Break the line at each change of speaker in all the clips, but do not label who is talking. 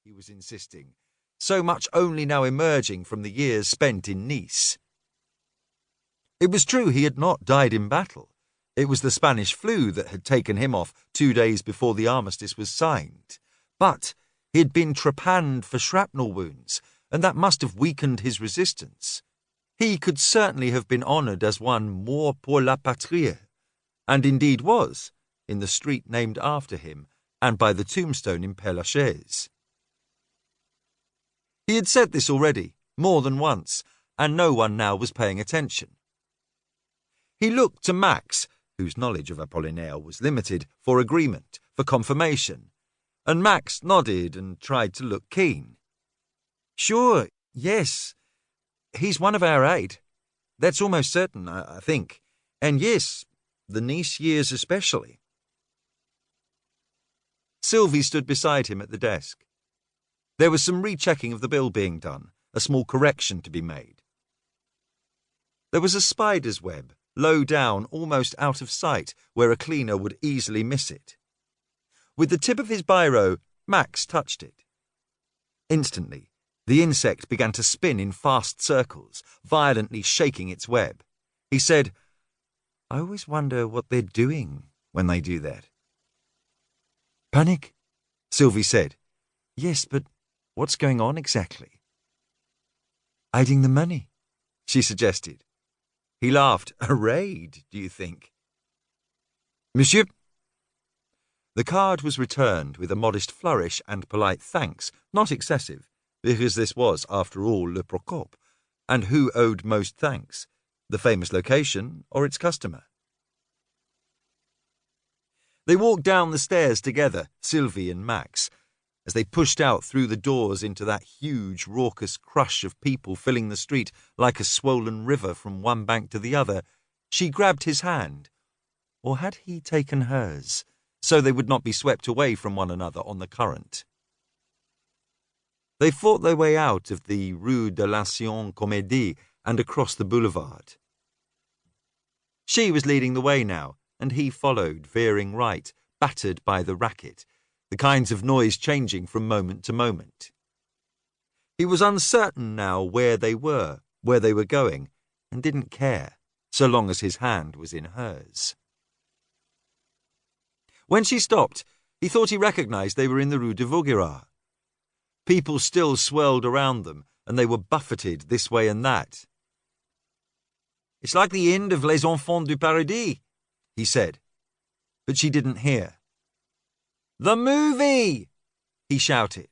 he was insisting, so much only now emerging from the years spent in Nice. It was true he had not died in battle. It was the Spanish flu that had taken him off 2 days before the armistice was signed. But he had been trepanned for shrapnel wounds, and that must have weakened his resistance. He could certainly have been honoured as one mort pour la patrie, and indeed was, in the street named after him, and by the tombstone in Père Lachaise. He had said this already, more than once, and no one now was paying attention. He looked to Max, whose knowledge of Apollinaire was limited, for agreement, for confirmation, and Max nodded and tried to look keen. "Sure, yes. He's one of our 8. That's almost certain, I think. And yes, the Nice years especially." Sylvie stood beside him at the desk. There was some rechecking of the bill being done, a small correction to be made. There was a spider's web, low down, almost out of sight, where a cleaner would easily miss it. With the tip of his biro, Max touched it. Instantly, the insect began to spin in fast circles, violently shaking its web. He said, "I always wonder what they're doing when they do that." "Panic?" Sylvie said. "Yes, but what's going on exactly?" "Hiding the money," she suggested. He laughed. "A raid, do you think?" "Monsieur?" The card was returned with a modest flourish and polite thanks, not excessive, because this was, after all, Le Procope, and who owed most thanks, the famous location or its customer? They walked down the stairs together, Sylvie and Max. As they pushed out through the doors into that huge, raucous crush of people filling the street like a swollen river from one bank to the other, she grabbed his hand. Or had he taken hers, so they would not be swept away from one another on the current? They fought their way out of the Rue de l'Ancienne Comédie and across the boulevard. She was leading the way now, and he followed, veering right, battered by the racket, the kinds of noise changing from moment to moment. He was uncertain now where they were going, and didn't care, so long as his hand was in hers. When she stopped, he thought he recognised they were in the Rue de Vaugirard. People still swirled around them, and they were buffeted this way and that. "It's like the end of Les Enfants du Paradis," he said, but she didn't hear. "The movie!" he shouted.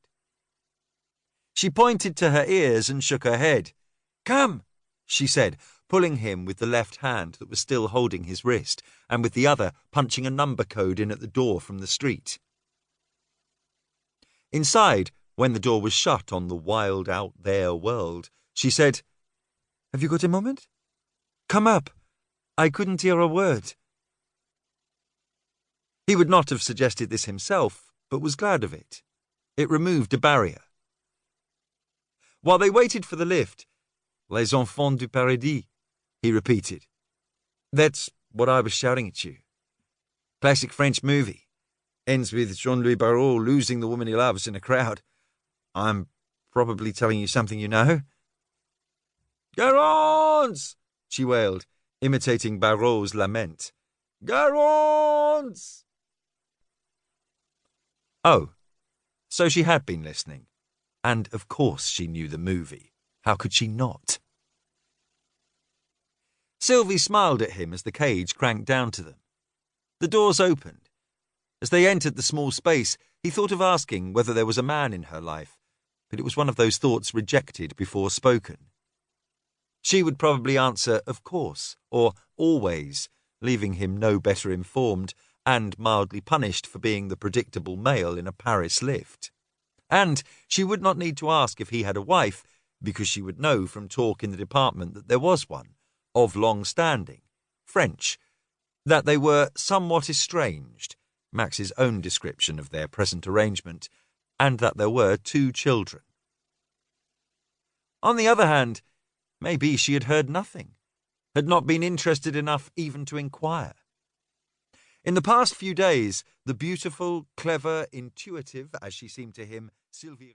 She pointed to her ears and shook her head. "Come," she said, pulling him with the left hand that was still holding his wrist, and with the other punching a number code in at the door from the street. Inside, when the door was shut on the wild out-there world, she said, "Have you got a moment? Come up. I couldn't hear a word." He would not have suggested this himself, but was glad of it. It removed a barrier. While they waited for the lift, "Les Enfants du Paradis," he repeated. "That's what I was shouting at you. Classic French movie. Ends with Jean-Louis Barrault losing the woman he loves in a crowd. I'm probably telling you something you know." "Garons!" she wailed, imitating Barrault's lament. "Garons!" Oh, so she had been listening. And of course she knew the movie. How could she not? Sylvie smiled at him as the cage cranked down to them. The doors opened. As they entered the small space, he thought of asking whether there was a man in her life, but it was one of those thoughts rejected before spoken. She would probably answer, of course, or always, leaving him no better informed and mildly punished for being the predictable male in a Paris lift. And she would not need to ask if he had a wife, because she would know from talk in the department that there was one, of long standing, French, that they were somewhat estranged, Max's own description of their present arrangement, and that there were 2 children. On the other hand, maybe she had heard nothing, had not been interested enough even to inquire. In the past few days, the beautiful, clever, intuitive, as she seemed to him, Sylvie